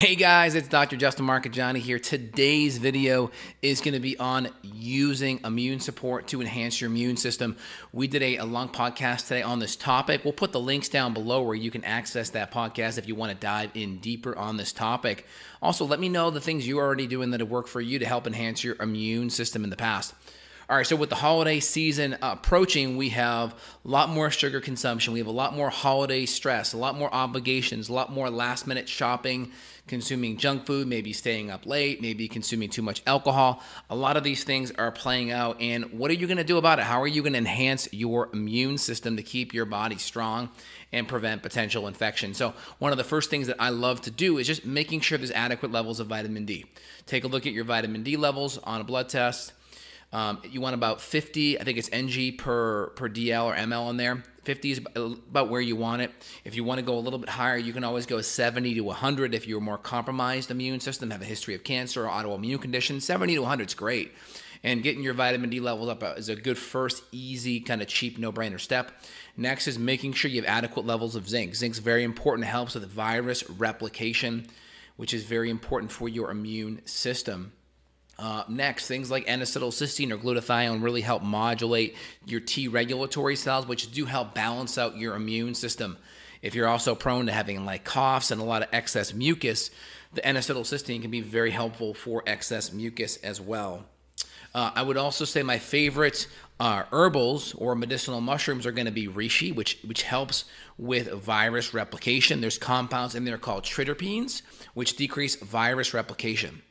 Hey guys, it's Dr. Justin Marchegiani here. Today's video is going to be on using immune support to enhance your immune system. We did a long podcast today on this topic. We'll put the links down below where you can access that podcast if you want to dive in deeper on this topic. Also, let me know the things you're already doing that have worked for you to help enhance your immune system in the past. All right, so with the holiday season approaching, we have a lot more sugar consumption. We have a lot more holiday stress, a lot more obligations, a lot more last-minute shopping, consuming junk food, maybe staying up late, maybe consuming too much alcohol. A lot of these things are playing out, and what are you going to do about it? How are you going to enhance your immune system to keep your body strong and prevent potential infection? So one of the first things that I love to do is just making sure there's adequate levels of vitamin D. Take a look at your vitamin D levels on a blood test. You want about 50, I think it's Ng per DL or ML in there. 50 is about where you want it. If you want to go a little bit higher, you can always go 70 to 100 if you're a more compromised immune system, have a history of cancer or autoimmune conditions. 70 to 100 is great. And getting your vitamin D levels up is a good first, easy, kind of cheap, no-brainer step. Next is making sure you have adequate levels of zinc. Zinc's very important. It helps with virus replication, which is very important for your immune system. Next, things like N-acetylcysteine or glutathione really help modulate your T regulatory cells, which do help balance out your immune system. If you're also prone to having like coughs and a lot of excess mucus, the N-acetylcysteine can be very helpful for excess mucus as well. I would also say my favorite herbals or medicinal mushrooms are going to be reishi, which helps with virus replication. There's compounds in there called triterpenes, which decrease virus replication.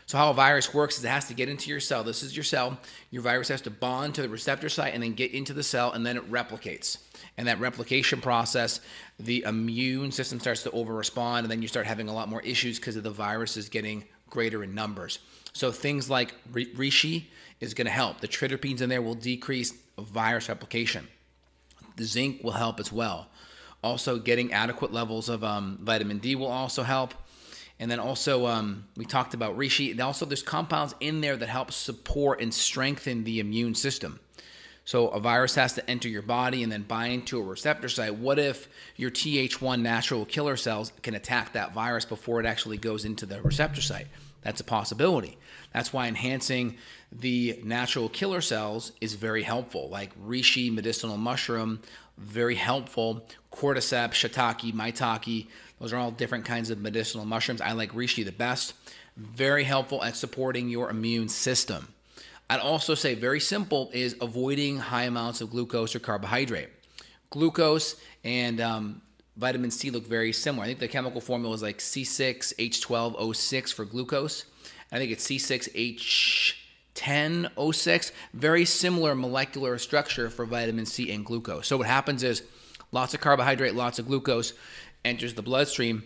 So how a virus works is it has to get into your cell. This is your cell. Your virus has to bond to the receptor site and then get into the cell, and then it replicates. And that replication process, the immune system starts to over-respond, and then you start having a lot more issues because of the virus is getting greater in numbers. So things like reishi is going to help. The triterpenes in there will decrease virus replication. The zinc will help as well. Also, getting adequate levels of vitamin D will also help. And then also, we talked about reishi. And also, there's compounds in there that help support and strengthen the immune system. So a virus has to enter your body and then bind to a receptor site. What if your TH1 natural killer cells can attack that virus before it actually goes into the receptor site? That's a possibility. That's why enhancing the natural killer cells is very helpful. Like reishi, medicinal mushroom, very helpful. Cordyceps, shiitake, maitake, those are all different kinds of medicinal mushrooms. I like reishi the best. Very helpful at supporting your immune system. I'd also say very simple is avoiding high amounts of glucose or carbohydrate. Glucose and vitamin C look very similar. I think the chemical formula is like C6H12O6 for glucose. I think it's C6H10O6. Very similar molecular structure for vitamin C and glucose. So what happens is lots of carbohydrate, lots of glucose enters the bloodstream.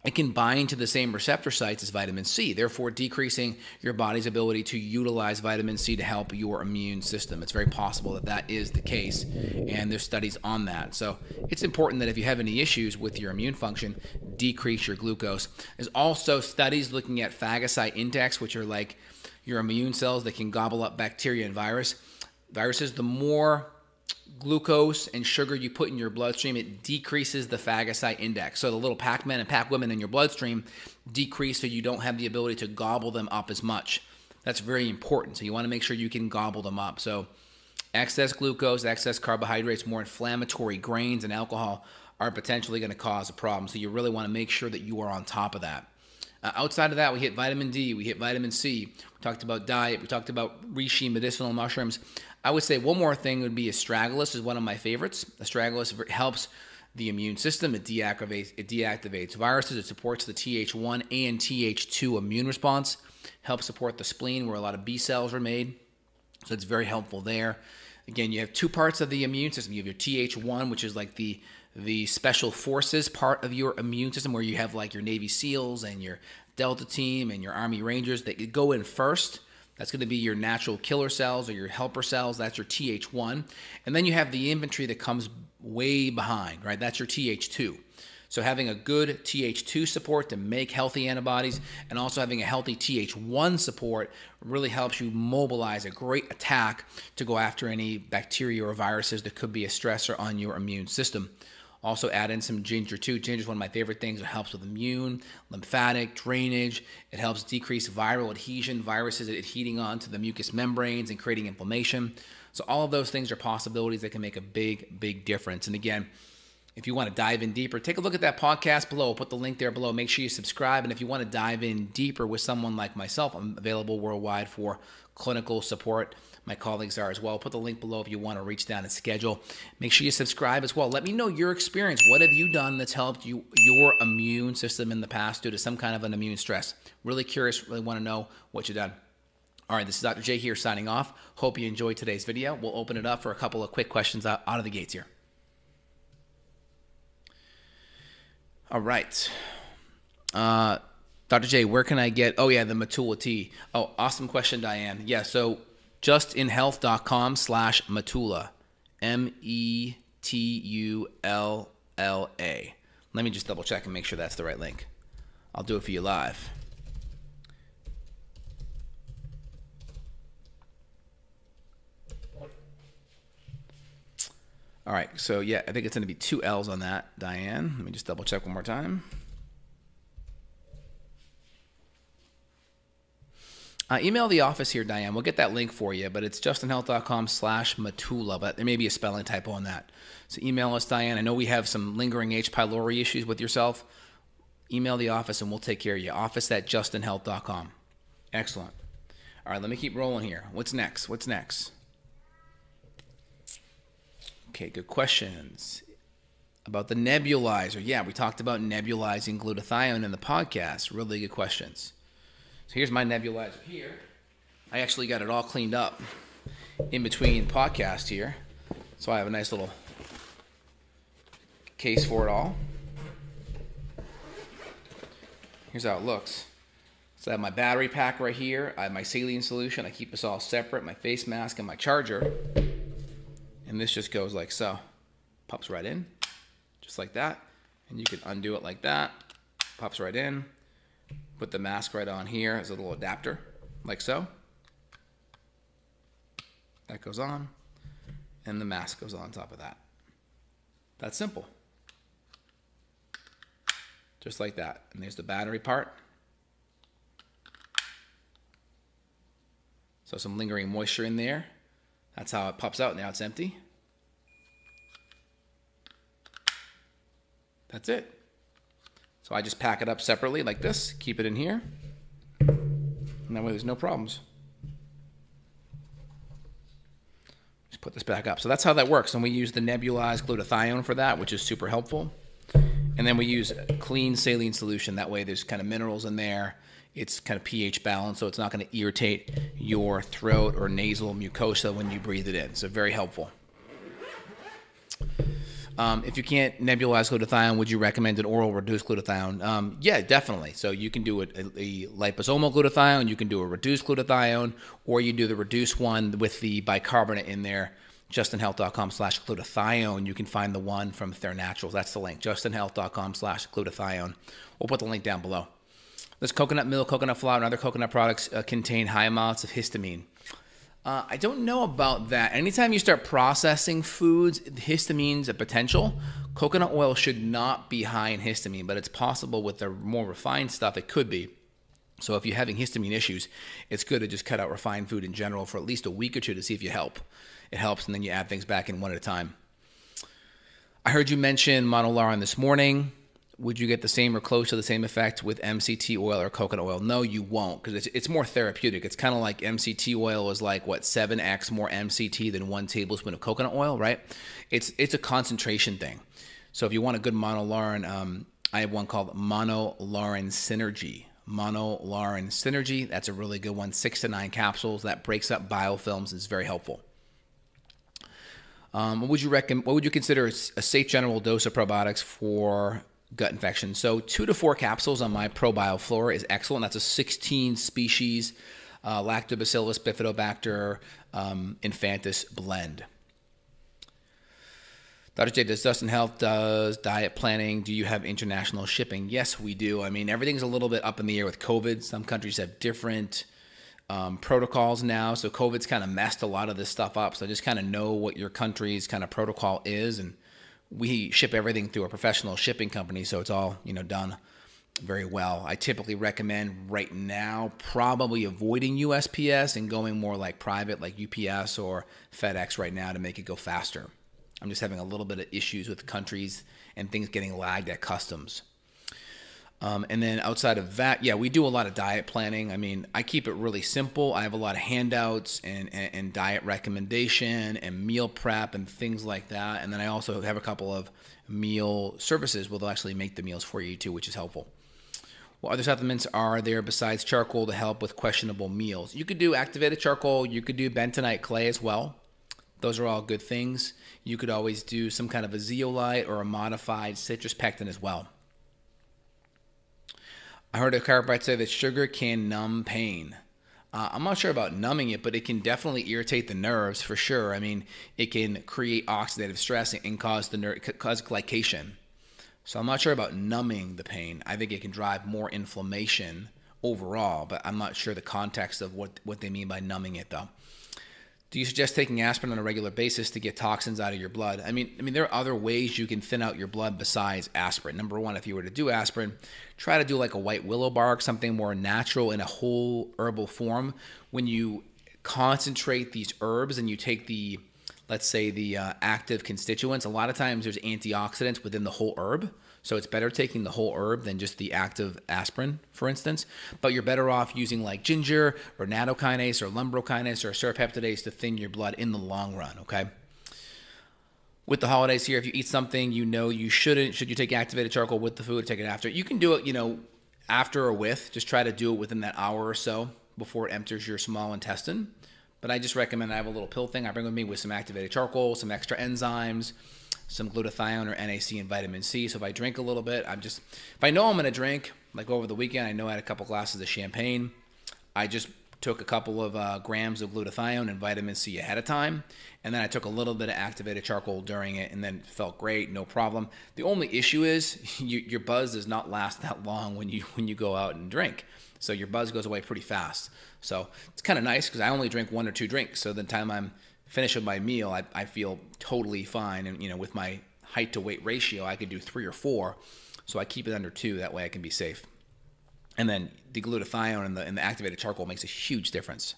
It can bind to the same receptor sites as vitamin C, therefore decreasing your body's ability to utilize vitamin C to help your immune system. It's very possible that that is the case, and there's studies on that. So it's important that if you have any issues with your immune function, decrease your glucose. There's also studies looking at phagocyte index, which are like your immune cells that can gobble up bacteria and viruses. The more glucose and sugar you put in your bloodstream, it decreases the phagocyte index. So the little Pac-Men and Pac-Women in your bloodstream decrease, so you don't have the ability to gobble them up as much. That's very important. So you want to make sure you can gobble them up. So excess glucose, excess carbohydrates, more inflammatory grains, and alcohol are potentially going to cause a problem. So you really want to make sure that you are on top of that. Outside of that, we hit vitamin D, we hit vitamin C. We talked about diet, we talked about reishi, medicinal mushrooms. I would say one more thing would be astragalus is one of my favorites. Astragalus helps the immune system. It deactivates viruses. It supports the TH1 and TH2 immune response. Helps support the spleen where a lot of B cells are made. So it's very helpful there. Again, you have two parts of the immune system. You have your TH1, which is like the special forces part of your immune system, where you have like your Navy SEALs and your Delta team and your Army Rangers that go in first. That's going to be your natural killer cells or your helper cells. That's your TH1. And then you have the infantry that comes way behind, right? That's your TH2. So having a good TH2 support to make healthy antibodies and also having a healthy TH1 support really helps you mobilize a great attack to go after any bacteria or viruses that could be a stressor on your immune system. Also add in some ginger too. Ginger is one of my favorite things. It helps with immune, lymphatic, drainage. It helps decrease viral adhesion, viruses adhering onto the mucous membranes and creating inflammation. So all of those things are possibilities that can make a big, big difference. And again, if you want to dive in deeper, take a look at that podcast below. I'll put the link there below. Make sure you subscribe. And if you want to dive in deeper with someone like myself, I'm available worldwide for clinical support. My colleagues are as well. I'll put the link below if you want to reach down and schedule. Make sure you subscribe as well. Let me know your experience. What have you done that's helped your immune system in the past due to some kind of an immune stress? Really curious, really want to know what you've done. All right, this is Dr. J here signing off. Hope you enjoyed today's video. We'll open it up for a couple of quick questions out of the gates here. All right. Dr. J, where can I get, the Matula tea. Oh, awesome question, Diane. Yeah, so justinhealth.com/Matula, METULLA. Let me just double check and make sure that's the right link. I'll do it for you live. All right, so yeah, I think it's going to be 2 L's on that, Diane. Let me just double check one more time. Email the office here, Diane. We'll get that link for you, but it's justinhealth.com/Matula, but there may be a spelling typo on that. So email us, Diane. I know we have some lingering H. pylori issues with yourself. Email the office and we'll take care of you. office@justinhealth.com. Excellent. All right, let me keep rolling here. What's next? What's next? Okay, good questions. About the nebulizer. Yeah, we talked about nebulizing glutathione in the podcast. Really good questions. So here's my nebulizer here. I actually got it all cleaned up in between podcasts here. So I have a nice little case for it all. Here's how it looks. So I have my battery pack right here. I have my saline solution. I keep this all separate. My face mask and my charger. And this just goes like so. Pops right in, just like that. And you can undo it like that. Pops right in. Put the mask right on here as a little adapter, like so. That goes on. And the mask goes on top of that. That's simple. Just like that. And there's the battery part. So some lingering moisture in there. That's how it pops out. Now it's empty. That's it. So I just pack it up separately like this, keep it in here, and that way there's no problems. Just put this back up. So that's how that works. And we use the nebulized glutathione for that, which is super helpful. And then we use a clean saline solution. That way there's kind of minerals in there. It's kind of pH balanced, so it's not going to irritate your throat or nasal mucosa when you breathe it in. So very helpful. If you can't nebulize glutathione, would you recommend an oral reduced glutathione? Yeah, definitely. So you can do a liposomal glutathione, you can do a reduced glutathione, or you do the reduced one with the bicarbonate in there. justinhealth.com/glutathione. You can find the one from Theraturals. That's the link. justinhealth.com/glutathione. We'll put the link down below. This coconut milk, coconut flour, and other coconut products contain high amounts of histamine. I don't know about that. Anytime you start processing foods, histamine's a potential. Coconut oil should not be high in histamine, but it's possible with the more refined stuff it could be. So if you're having histamine issues, it's good to just cut out refined food in general for at least a week or two to see if you help. It helps, and then you add things back in one at a time. I heard you mention monolaurin this morning. Would you get the same or close to the same effect with MCT oil or coconut oil? No, you won't, because it's more therapeutic. It's kind of like MCT oil is like, what, 7x more MCT than 1 tablespoon of coconut oil, right? It's a concentration thing. So if you want a good monolaurin, I have one called Monolaurin Synergy. Monolaurin Synergy, that's a really good one. 6 to 9 capsules. That breaks up biofilms. It's very helpful. What would you consider a safe general dose of probiotics for gut infection? So 2 to 4 capsules on my ProBioFlora is excellent. That's a 16 species Lactobacillus bifidobacter infantis blend. Dr. J, does Dustin Health does diet planning? Do you have international shipping? Yes, we do. I mean, everything's a little bit up in the air with COVID. Some countries have different protocols now. So COVID's kind of messed a lot of this stuff up. So just kind of know what your country's kind of protocol is, and we ship everything through a professional shipping company, so it's all, done very well. I typically recommend right now probably avoiding USPS and going more like private, like UPS or FedEx right now to make it go faster. I'm just having a little bit of issues with countries and things getting lagged at customs. And then outside of that, yeah, we do a lot of diet planning. I mean, I keep it really simple. I have a lot of handouts and diet recommendation and meal prep and things like that. And then I also have a couple of meal services where they'll actually make the meals for you too, which is helpful. What other supplements are there besides charcoal to help with questionable meals? You could do activated charcoal. You could do bentonite clay as well. Those are all good things. You could always do some kind of a zeolite or a modified citrus pectin as well. I heard a chiropractor say that sugar can numb pain. I'm not sure about numbing it, but it can definitely irritate the nerves for sure. I mean, it can create oxidative stress and cause glycation. So I'm not sure about numbing the pain. I think it can drive more inflammation overall, but I'm not sure the context of what they mean by numbing it though. Do you suggest taking aspirin on a regular basis to get toxins out of your blood? I mean, there are other ways you can thin out your blood besides aspirin. Number one, if you were to do aspirin, try to do like a white willow bark, something more natural in a whole herbal form. When you concentrate these herbs and you take the, let's say the active constituents, a lot of times there's antioxidants within the whole herb. So it's better taking the whole herb than just the active aspirin, for instance. But you're better off using like ginger or nattokinase or lumbrokinase or serrapeptidase to thin your blood in the long run, okay? With the holidays here, if you eat something you shouldn't, should you take activated charcoal with the food or take it after? You can do it, after or with. Just try to do it within that hour or so before it enters your small intestine. But I just recommend I have a little pill thing I bring with me with some activated charcoal, some extra enzymes, some glutathione or NAC and vitamin C. So if I drink a little bit, if I know I'm going to drink, like over the weekend, I know I had a couple glasses of champagne. I just took a couple of grams of glutathione and vitamin C ahead of time. And then I took a little bit of activated charcoal during it and then felt great, no problem. The only issue is your buzz does not last that long when you go out and drink. So your buzz goes away pretty fast. So it's kind of nice because I only drink 1 or 2 drinks. So the time I'm finished with my meal, I feel totally fine. And, with my height to weight ratio, I could do 3 or 4. So I keep it under 2. That way I can be safe. And then the glutathione and the activated charcoal makes a huge difference.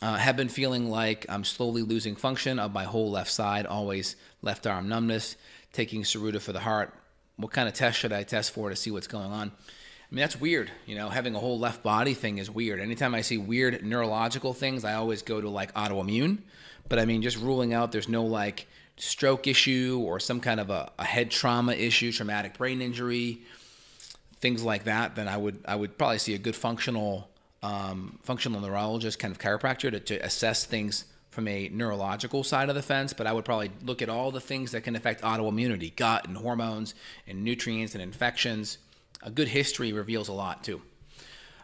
Have been feeling like I'm slowly losing function of my whole left side, always left arm numbness, taking Saruda for the heart. What kind of test should I test for to see what's going on? I mean, that's weird. Having a whole left body thing is weird. Anytime I see weird neurological things, I always go to like autoimmune. But I mean, just ruling out there's no like stroke issue or some kind of a head trauma issue, traumatic brain injury, things like that, then I would probably see a good functional neurologist, kind of chiropractor to assess things from a neurological side of the fence. But I would probably look at all the things that can affect autoimmunity, gut and hormones and nutrients and infections. A good history reveals a lot too.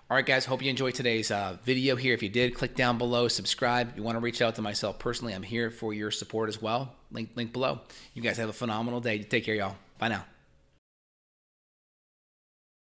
All right, guys, hope you enjoyed today's video here. If you did, click down below, subscribe. If you want to reach out to myself personally, I'm here for your support as well. Link below. You guys have a phenomenal day. Take care, y'all. Bye now.